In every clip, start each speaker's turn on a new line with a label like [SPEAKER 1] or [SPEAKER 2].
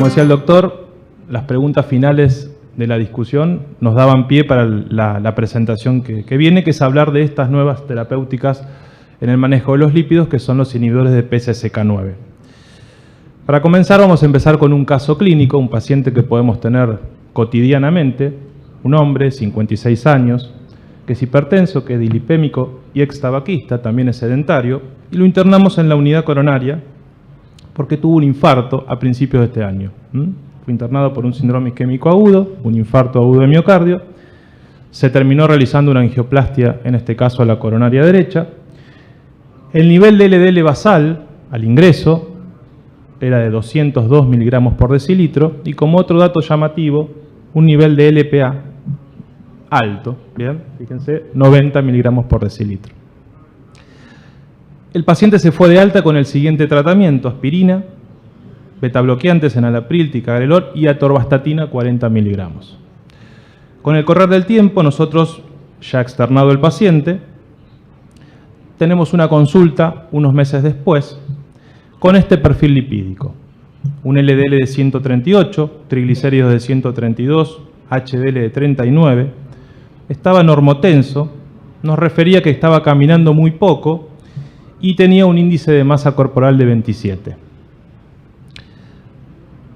[SPEAKER 1] como decía el doctor, las preguntas finales de la discusión nos daban pie para la presentación que viene, que es hablar de estas nuevas terapéuticas en el manejo de los lípidos, que son los inhibidores de PCSK9. Para comenzar, vamos a empezar con un caso clínico, un paciente que podemos tener cotidianamente, un hombre, 56 años, que es hipertenso, que es dilipémico y extabaquista, también es sedentario, y lo internamos en la unidad coronaria porque tuvo un infarto a principios de este año. Fue internado por un síndrome isquémico agudo, un infarto agudo de miocardio. Se terminó realizando una angioplastia, en este caso a la coronaria derecha. El nivel de LDL basal al ingreso era de 202 miligramos por decilitro y, como otro dato llamativo, un nivel de LPA alto, bien, fíjense, 90 miligramos por decilitro. El paciente se fue de alta con el siguiente tratamiento: aspirina, betabloqueantes, enalapril, ticagrelor y atorvastatina 40 miligramos. Con el correr del tiempo, nosotros, ya externado el paciente, tenemos una consulta unos meses después con este perfil lipídico: un LDL de 138, triglicéridos de 132, HDL de 39, estaba normotenso, nos refería que estaba caminando muy poco y tenía un índice de masa corporal de 27.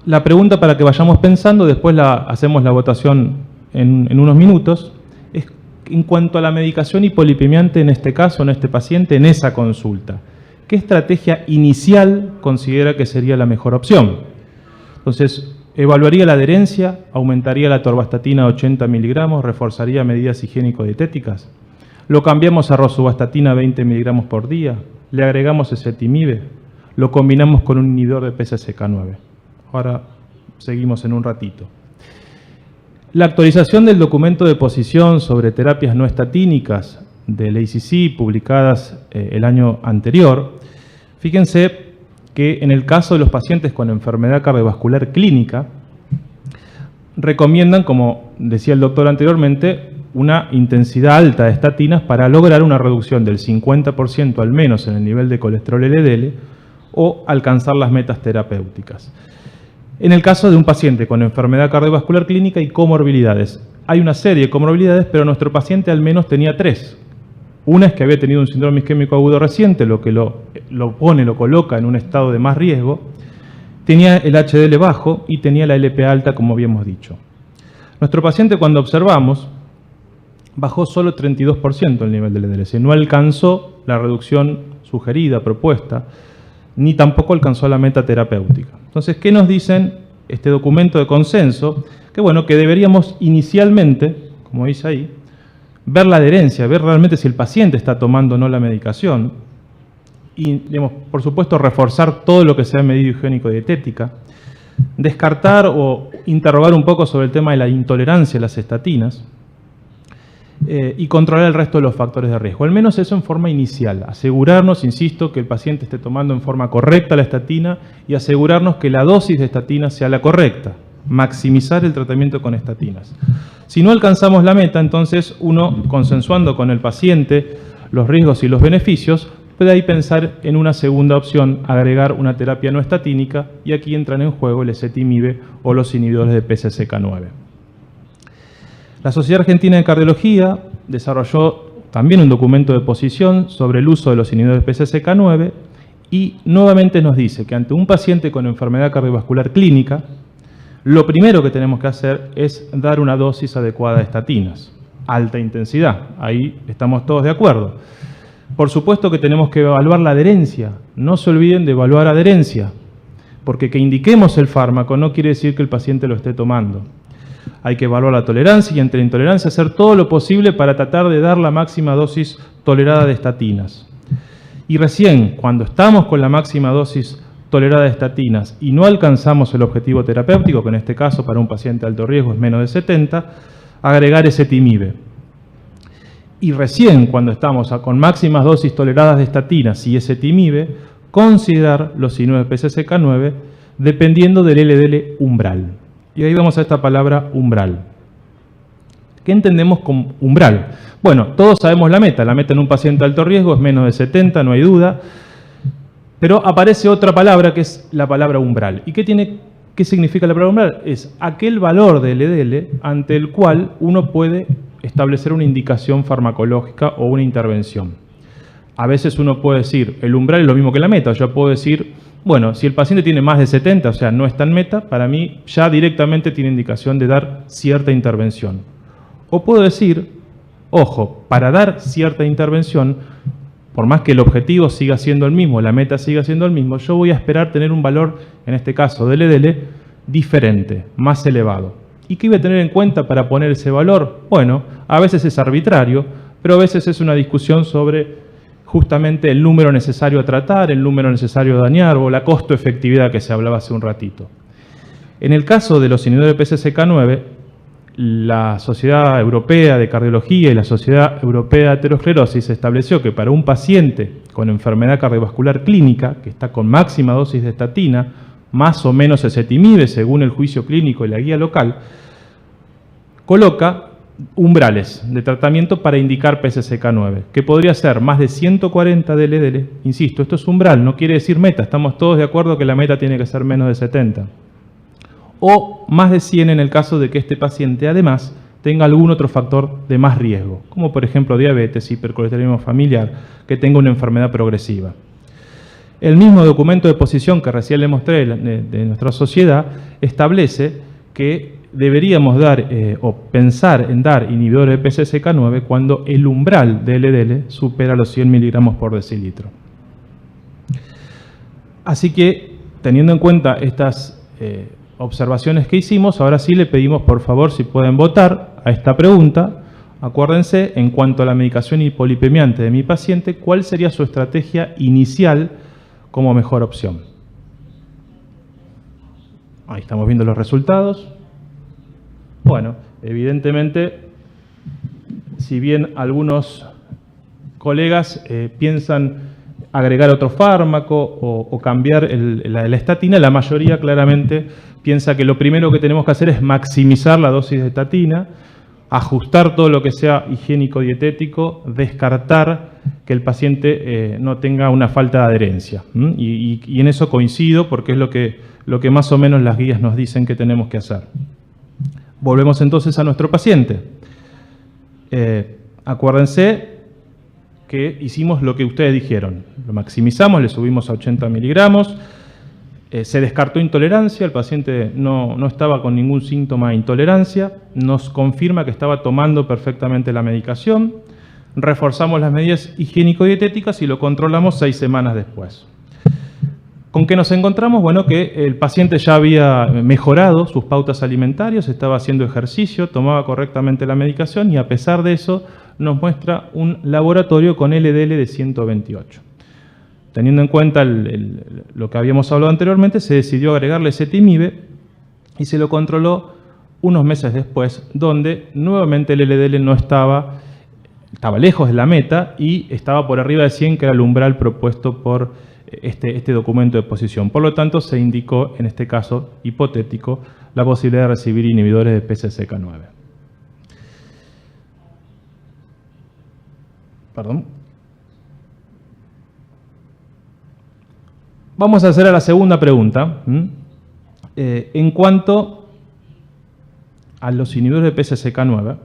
[SPEAKER 1] La pregunta, para que vayamos pensando, después hacemos la votación en unos minutos, es en cuanto a la medicación hipolipemiante en este caso, en este paciente, en esa consulta. ¿Qué estrategia inicial considera que sería la mejor opción? Entonces, evaluaría la adherencia, aumentaría la atorvastatina a 80 miligramos, reforzaría medidas higiénico-dietéticas, lo cambiamos a rosuvastatina a 20 miligramos por día, le agregamos ezetimibe, lo combinamos con un inhibidor de PCSK9. Ahora seguimos en un ratito. La actualización del documento de posición sobre terapias no estatínicas del ACC, publicadas el año anterior, fíjense que en el caso de los pacientes con enfermedad cardiovascular clínica, recomiendan, como decía el doctor anteriormente, una intensidad alta de estatinas para lograr una reducción del 50% al menos en el nivel de colesterol LDL o alcanzar las metas terapéuticas. En el caso de un paciente con enfermedad cardiovascular clínica y comorbilidades, hay una serie de comorbilidades, pero nuestro paciente al menos tenía 3. Una es que había tenido un síndrome isquémico agudo reciente, lo que lo coloca en un estado de más riesgo. Tenía el HDL bajo y tenía la LPA alta, como habíamos dicho. Nuestro paciente, cuando observamos, bajó solo 32% el nivel del LDL, no alcanzó la reducción sugerida, propuesta, ni tampoco alcanzó la meta terapéutica. Entonces, ¿qué nos dicen este documento de consenso? Que bueno, que deberíamos inicialmente, como dice ahí, ver la adherencia, ver realmente si el paciente está tomando o no la medicación y, digamos, por supuesto, reforzar todo lo que sea medido higiénico-dietética, descartar o interrogar un poco sobre el tema de la intolerancia a las estatinas, y controlar el resto de los factores de riesgo. Al menos eso en forma inicial. Asegurarnos, insisto, que el paciente esté tomando en forma correcta la estatina y asegurarnos que la dosis de estatina sea la correcta. Maximizar el tratamiento con estatinas. Si no alcanzamos la meta, entonces uno, consensuando con el paciente los riesgos y los beneficios, puede ahí pensar en una segunda opción, agregar una terapia no estatínica, y aquí entran en juego el ezetimibe o los inhibidores de PCSK9. La Sociedad Argentina de Cardiología desarrolló también un documento de posición sobre el uso de los inhibidores de PCSK9 y nuevamente nos dice que ante un paciente con enfermedad cardiovascular clínica, lo primero que tenemos que hacer es dar una dosis adecuada de estatinas, alta intensidad. Ahí estamos todos de acuerdo. Por supuesto que tenemos que evaluar la adherencia. No se olviden de evaluar adherencia, porque que indiquemos el fármaco no quiere decir que el paciente lo esté tomando. Hay que evaluar la tolerancia y, entre la intolerancia, hacer todo lo posible para tratar de dar la máxima dosis tolerada de estatinas. Y recién, cuando estamos con la máxima dosis tolerada de estatinas y no alcanzamos el objetivo terapéutico, que en este caso para un paciente de alto riesgo es menos de 70, agregar ezetimibe. Y recién, cuando estamos con máximas dosis toleradas de estatinas y ezetimibe, considerar los inhibidores de PCSK9 dependiendo del LDL umbral. Y ahí vamos a esta palabra umbral. ¿Qué entendemos con umbral? Bueno, todos sabemos la meta. La meta en un paciente de alto riesgo es menos de 70, no hay duda. Pero aparece otra palabra que es la palabra umbral. ¿Y qué tiene ¿Qué significa la prueba umbral? Es aquel valor de LDL ante el cual uno puede establecer una indicación farmacológica o una intervención. A veces uno puede decir, el umbral es lo mismo que la meta. Yo puedo decir, bueno, si el paciente tiene más de 70, o sea, no está en meta, para mí ya directamente tiene indicación de dar cierta intervención. O puedo decir, ojo, para dar cierta intervención, por más que el objetivo siga siendo el mismo, la meta siga siendo el mismo, yo voy a esperar tener un valor, en este caso de LDL, diferente, más elevado. ¿Y qué voy a tener en cuenta para poner ese valor? Bueno, a veces es arbitrario, pero a veces es una discusión sobre justamente el número necesario a tratar, el número necesario a dañar o la costo-efectividad que se hablaba hace un ratito. En el caso de los inhibidores de PCSK9, la Sociedad Europea de Cardiología y la Sociedad Europea de Aterosclerosis estableció que para un paciente con enfermedad cardiovascular clínica, que está con máxima dosis de estatina, más o menos ezetimibe, según el juicio clínico y la guía local, coloca umbrales de tratamiento para indicar PCSK9, que podría ser más de 140 de LDL. Insisto, esto es umbral, no quiere decir meta, estamos todos de acuerdo que la meta tiene que ser menos de 70. O más de 100 en el caso de que este paciente además tenga algún otro factor de más riesgo, como por ejemplo diabetes, hipercolesterolemia familiar, que tenga una enfermedad progresiva. El mismo documento de posición que recién le mostré de nuestra sociedad establece que deberíamos dar o pensar en dar inhibidores de PCSK9 cuando el umbral de LDL supera los 100 miligramos por decilitro. Así que, teniendo en cuenta estas observaciones que hicimos, ahora sí le pedimos por favor si pueden votar a esta pregunta. Acuérdense, en cuanto a la medicación hipolipemiante de mi paciente, ¿cuál sería su estrategia inicial como mejor opción? Ahí estamos viendo los resultados. Bueno, evidentemente, si bien algunos colegas piensan agregar otro fármaco o cambiar la estatina, la mayoría claramente piensa que lo primero que tenemos que hacer es maximizar la dosis de estatina, ajustar todo lo que sea higiénico-dietético, descartar que el paciente no tenga una falta de adherencia. Y en eso coincido porque es lo que más o menos las guías nos dicen que tenemos que hacer. Volvemos entonces a nuestro paciente. Acuérdense que hicimos lo que ustedes dijeron. Lo maximizamos, le subimos a 80 miligramos. Se descartó intolerancia, el paciente no estaba con ningún síntoma de intolerancia. Nos confirma que estaba tomando perfectamente la medicación. Reforzamos las medidas higiénico-dietéticas y lo controlamos 6 semanas después. ¿Con qué nos encontramos? Bueno, que el paciente ya había mejorado sus pautas alimentarias, estaba haciendo ejercicio, tomaba correctamente la medicación y a pesar de eso nos muestra un laboratorio con LDL de 128. Teniendo en cuenta lo que habíamos hablado anteriormente, se decidió agregarle ezetimibe y se lo controló unos meses después, donde nuevamente el LDL no estaba lejos de la meta y estaba por arriba de 100, que era el umbral propuesto por este documento de posición. Por lo tanto, se indicó, en este caso hipotético, la posibilidad de recibir inhibidores de PCSK9. Perdón. Vamos a hacer a la segunda pregunta. En cuanto a los inhibidores de PCSK9,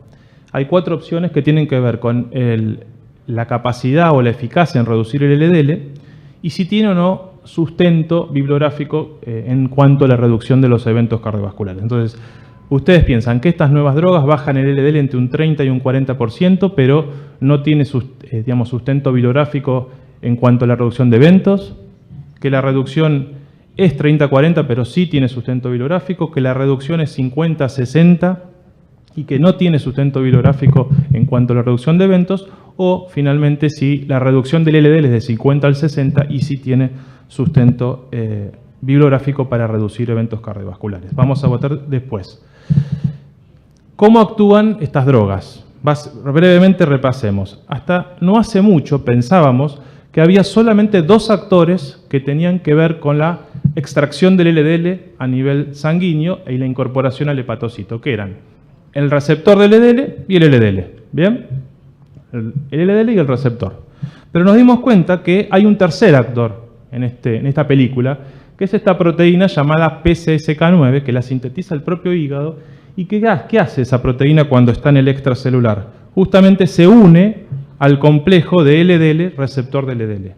[SPEAKER 1] hay 4 opciones que tienen que ver con la capacidad o la eficacia en reducir el LDL y si tiene o no sustento bibliográfico en cuanto a la reducción de los eventos cardiovasculares. Entonces, ustedes piensan que estas nuevas drogas bajan el LDL entre un 30 y un 40%, pero no tiene sustento bibliográfico en cuanto a la reducción de eventos, que la reducción es 30-40, pero sí tiene sustento bibliográfico, que la reducción es 50-60 y que no tiene sustento bibliográfico en cuanto a la reducción de eventos, o finalmente si la reducción del LDL es de 50 al 60 y si tiene sustento bibliográfico para reducir eventos cardiovasculares. Vamos a votar después. ¿Cómo actúan estas drogas? Brevemente repasemos. Hasta no hace mucho pensábamos que había solamente 2 actores que tenían que ver con la extracción del LDL a nivel sanguíneo y la incorporación al hepatocito, que eran el receptor del LDL y el LDL. ¿Bien? El LDL y el receptor. Pero nos dimos cuenta que hay un tercer actor en esta película, que es esta proteína llamada PCSK9, que la sintetiza el propio hígado. ¿Y qué hace esa proteína cuando está en el extracelular? Justamente se une al complejo de LDL, receptor de LDL.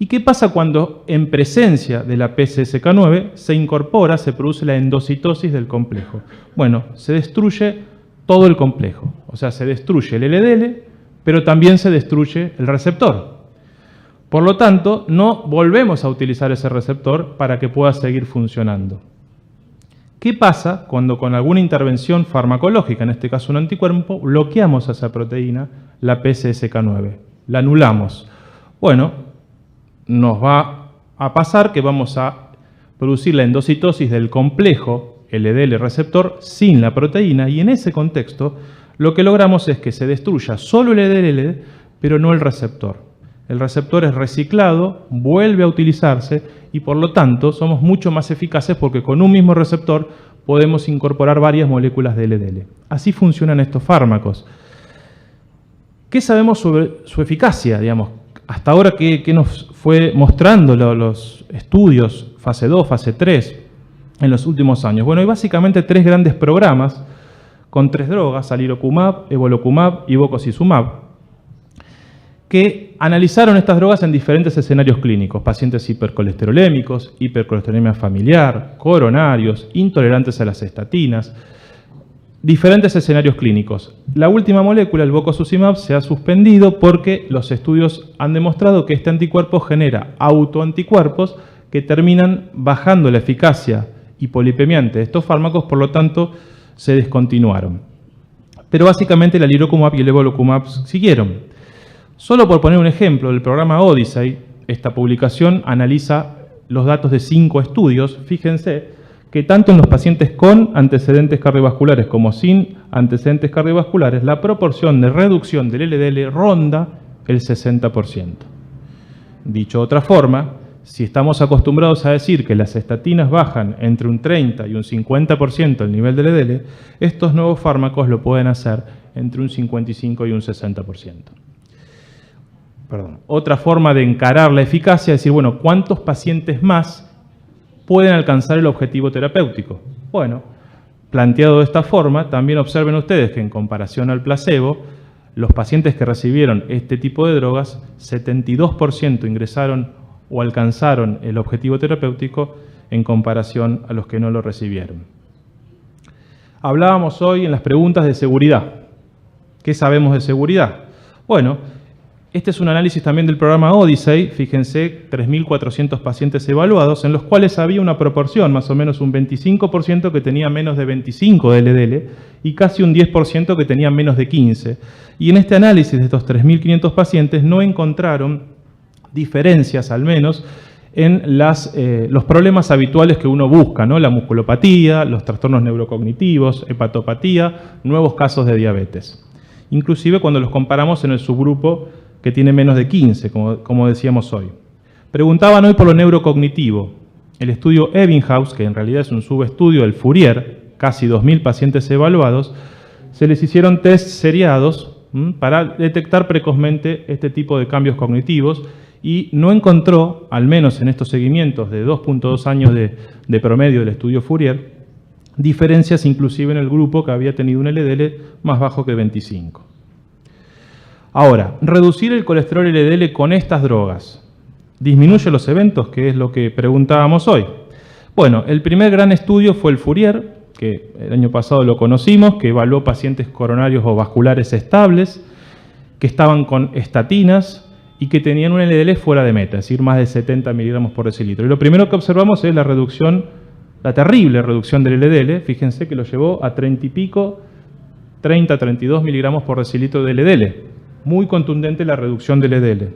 [SPEAKER 1] ¿Y qué pasa cuando en presencia de la PCSK9 se incorpora, se produce la endocitosis del complejo? Bueno, se destruye todo el complejo. O sea, se destruye el LDL, pero también se destruye el receptor. Por lo tanto, no volvemos a utilizar ese receptor para que pueda seguir funcionando. ¿Qué pasa cuando con alguna intervención farmacológica, en este caso un anticuerpo, bloqueamos a esa proteína, la PCSK9? La anulamos. Bueno, nos va a pasar que vamos a producir la endocitosis del complejo LDL receptor sin la proteína, y en ese contexto lo que logramos es que se destruya solo el LDL, pero no el receptor. El receptor es reciclado, vuelve a utilizarse y por lo tanto somos mucho más eficaces porque con un mismo receptor podemos incorporar varias moléculas de LDL. Así funcionan estos fármacos. ¿Qué sabemos sobre su eficacia? Digamos, hasta ahora, ¿qué nos fue mostrando los estudios fase 2, fase 3 en los últimos años? Bueno, hay básicamente 3 grandes programas con 3 drogas, alirocumab, evolocumab y bococizumab, que analizaron estas drogas en diferentes escenarios clínicos: pacientes hipercolesterolémicos, hipercolesterolemia familiar, coronarios, intolerantes a las estatinas, diferentes escenarios clínicos. La última molécula, el bococizumab, se ha suspendido porque los estudios han demostrado que este anticuerpo genera autoanticuerpos que terminan bajando la eficacia hipolipemiante de estos fármacos, por lo tanto se descontinuaron. Pero básicamente el alirocumab y el evolocumab siguieron. Solo por poner un ejemplo, el programa Odyssey, esta publicación analiza los datos de 5 estudios. Fíjense que tanto en los pacientes con antecedentes cardiovasculares como sin antecedentes cardiovasculares, la proporción de reducción del LDL ronda el 60%. Dicho de otra forma, si estamos acostumbrados a decir que las estatinas bajan entre un 30 y un 50% el nivel de LDL, estos nuevos fármacos lo pueden hacer entre un 55 y un 60%. Otra forma de encarar la eficacia es decir, bueno, ¿cuántos pacientes más pueden alcanzar el objetivo terapéutico? Bueno, planteado de esta forma, también observen ustedes que en comparación al placebo, los pacientes que recibieron este tipo de drogas, 72% ingresaron o alcanzaron el objetivo terapéutico en comparación a los que no lo recibieron. Hablábamos hoy en las preguntas de seguridad. ¿Qué sabemos de seguridad? Bueno, este es un análisis también del programa Odyssey. Fíjense, 3.400 pacientes evaluados, en los cuales había una proporción, más o menos un 25% que tenía menos de 25 de LDL y casi un 10% que tenía menos de 15. Y en este análisis de estos 3.500 pacientes no encontraron diferencias, al menos, en los problemas habituales que uno busca, ¿no? La musculopatía, los trastornos neurocognitivos, hepatopatía, nuevos casos de diabetes. Inclusive cuando los comparamos en el subgrupo que tiene menos de 15, como decíamos hoy. Preguntaban hoy por lo neurocognitivo. El estudio Ebbinghaus, que en realidad es un subestudio del Fourier, casi 2.000 pacientes evaluados, se les hicieron test seriados para detectar precozmente este tipo de cambios cognitivos y no encontró, al menos en estos seguimientos de 2.2 años de promedio del estudio Fourier, diferencias inclusive en el grupo que había tenido un LDL más bajo que 25. Ahora, reducir el colesterol LDL con estas drogas, ¿disminuye los eventos? Que es lo que preguntábamos hoy. Bueno, el primer gran estudio fue el Fourier, que el año pasado lo conocimos, que evaluó pacientes coronarios o vasculares estables, que estaban con estatinas y que tenían un LDL fuera de meta, es decir, más de 70 miligramos por decilitro. Y lo primero que observamos es la reducción, la terrible reducción del LDL. Fíjense que lo llevó a 30 y pico, 30, 32 miligramos por decilitro de LDL. Muy contundente la reducción del LDL.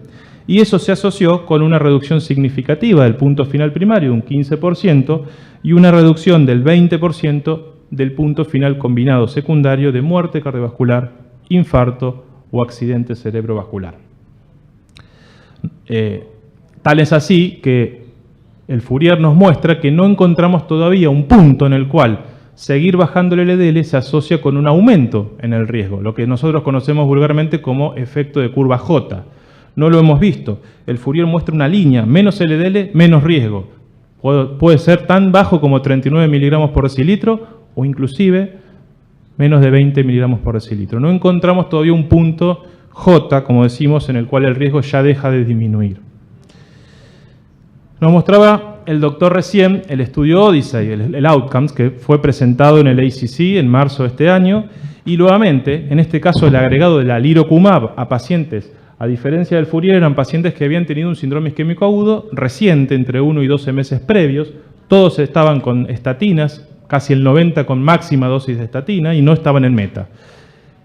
[SPEAKER 1] Y eso se asoció con una reducción significativa del punto final primario, de un 15%, y una reducción del 20% del punto final combinado secundario de muerte cardiovascular, infarto o accidente cerebrovascular. Tal es así que el Fourier nos muestra que no encontramos todavía un punto en el cual seguir bajando el LDL se asocia con un aumento en el riesgo, lo que nosotros conocemos vulgarmente como efecto de curva J. No lo hemos visto. El Fourier muestra una línea, menos LDL, menos riesgo. Puede ser tan bajo como 39 miligramos por decilitro o inclusive menos de 20 miligramos por decilitro. No encontramos todavía un punto J, como decimos, en el cual el riesgo ya deja de disminuir. Nos mostraba el doctor recién el estudio Odyssey, el Outcomes, que fue presentado en el ACC en marzo de este año, y nuevamente, en este caso, el agregado de la lirokumab a pacientes, a diferencia del Fourier, eran pacientes que habían tenido un síndrome isquémico agudo reciente, entre 1 y 12 meses previos. Todos estaban con estatinas, casi el 90 con máxima dosis de estatina, y no estaban en meta.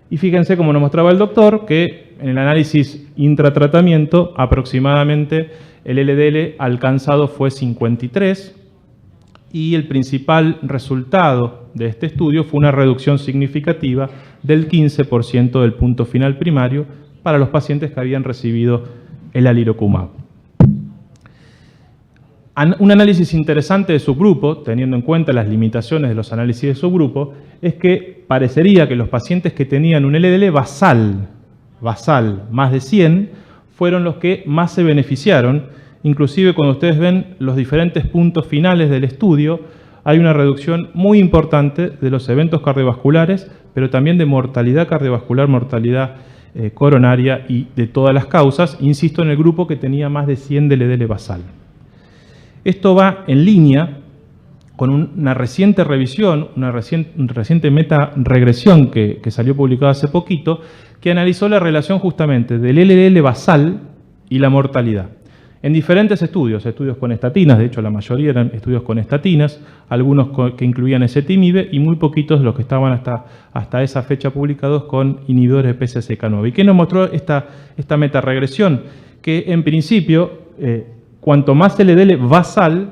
[SPEAKER 1] Y fíjense, como nos mostraba el doctor, que en el análisis intratratamiento, aproximadamente el LDL alcanzado fue 53, y el principal resultado de este estudio fue una reducción significativa del 15% del punto final primario para los pacientes que habían recibido el alirocumab. Un análisis interesante de subgrupo, teniendo en cuenta las limitaciones de los análisis de subgrupo, es que parecería que los pacientes que tenían un LDL basal más de 100 fueron los que más se beneficiaron. Inclusive cuando ustedes ven los diferentes puntos finales del estudio, hay una reducción muy importante de los eventos cardiovasculares, pero también de mortalidad cardiovascular, mortalidad coronaria y de todas las causas, insisto, en el grupo que tenía más de 100 de LDL basal. Esto va en línea con una reciente revisión, una reciente meta-regresión que salió publicada hace poquito, que analizó la relación justamente del LDL basal y la mortalidad. En diferentes estudios con estatinas, de hecho la mayoría eran estudios con estatinas, algunos que incluían ezetimibe y muy poquitos los que estaban hasta esa fecha publicados con inhibidores de PCSK9. ¿Y qué nos mostró esta meta-regresión? Que en principio, cuanto más LDL basal,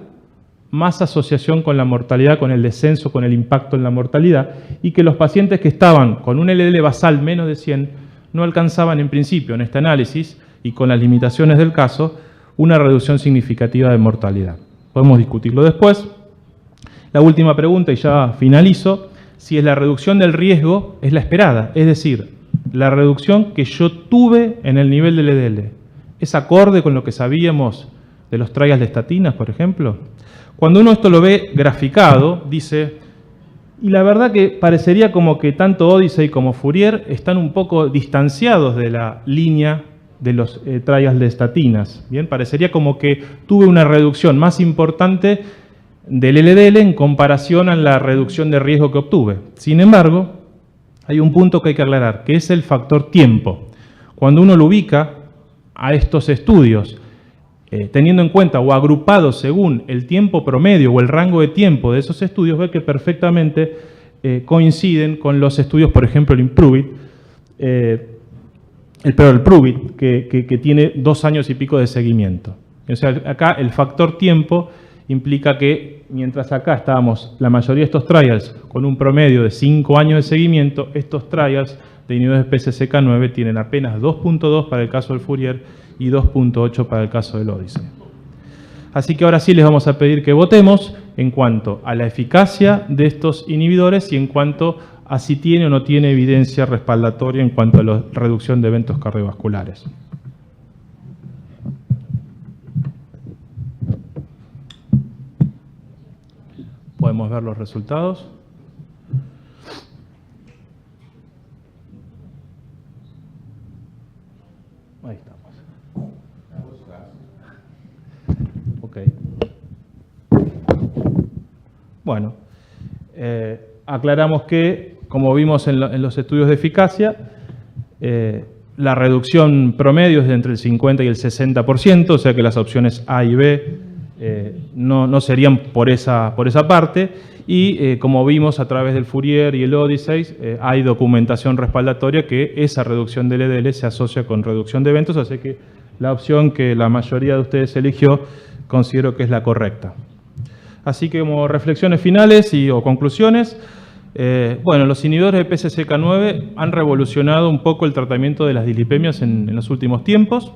[SPEAKER 1] más asociación con la mortalidad, con el descenso, con el impacto en la mortalidad, y que los pacientes que estaban con un LDL basal menos de 100 no alcanzaban en principio en este análisis, y con las limitaciones del caso, una reducción significativa de mortalidad. Podemos discutirlo después. La última pregunta, y ya finalizo, si es la reducción del riesgo es la esperada, es decir, la reducción que yo tuve en el nivel del LDL, ¿es acorde con lo que sabíamos de los trials de estatinas, por ejemplo? Cuando uno esto lo ve graficado, dice, y la verdad que parecería como que tanto Odyssey como Fourier están un poco distanciados de la línea de los trials de estatinas. Bien, parecería como que tuve una reducción más importante del LDL en comparación a la reducción de riesgo que obtuve. Sin embargo, hay un punto que hay que aclarar, que es el factor tiempo. Cuando uno lo ubica a estos estudios, teniendo en cuenta o agrupado según el tiempo promedio o el rango de tiempo de esos estudios, ve que perfectamente coinciden con los estudios, por ejemplo, el IMPROVE-IT, el PROVIT, que tiene 2 años y pico de seguimiento. O sea, acá el factor tiempo implica que, mientras acá estábamos, la mayoría de estos trials, con un promedio de 5 años de seguimiento, estos trials de inhibidores de PCSK9 tienen apenas 2.2 para el caso del Fourier y 2.8 para el caso del Odyssey. Así que ahora sí les vamos a pedir que votemos en cuanto a la eficacia de estos inhibidores y en cuanto a si tiene o no tiene evidencia respaldatoria en cuanto a la reducción de eventos cardiovasculares. Podemos ver los resultados. Ahí estamos. Ok. Bueno, aclaramos que, como vimos en los estudios de eficacia, la reducción promedio es de entre el 50 y el 60%, o sea que las opciones A y B no serían por esa parte, y como vimos a través del Fourier y el Odyssey, hay documentación respaldatoria que esa reducción del LDL se asocia con reducción de eventos, así que la opción que la mayoría de ustedes eligió considero que es la correcta. Así que como reflexiones finales o conclusiones, bueno, los inhibidores de PCSK9 han revolucionado un poco el tratamiento de las dislipemias en los últimos tiempos,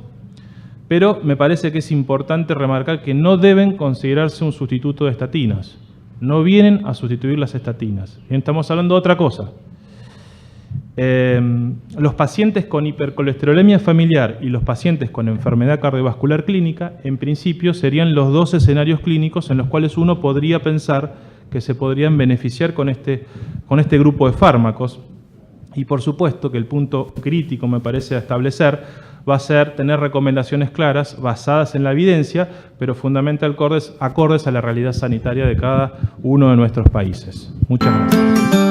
[SPEAKER 1] pero me parece que es importante remarcar que no deben considerarse un sustituto de estatinas. No vienen a sustituir las estatinas. Estamos hablando de otra cosa. Los pacientes con hipercolesterolemia familiar y los pacientes con enfermedad cardiovascular clínica, en principio, serían los dos escenarios clínicos en los cuales uno podría pensar que se podrían beneficiar con este grupo de fármacos. Y por supuesto que el punto crítico, me parece, a establecer va a ser tener recomendaciones claras, basadas en la evidencia, pero fundamentalmente acordes a la realidad sanitaria de cada uno de nuestros países. Muchas gracias.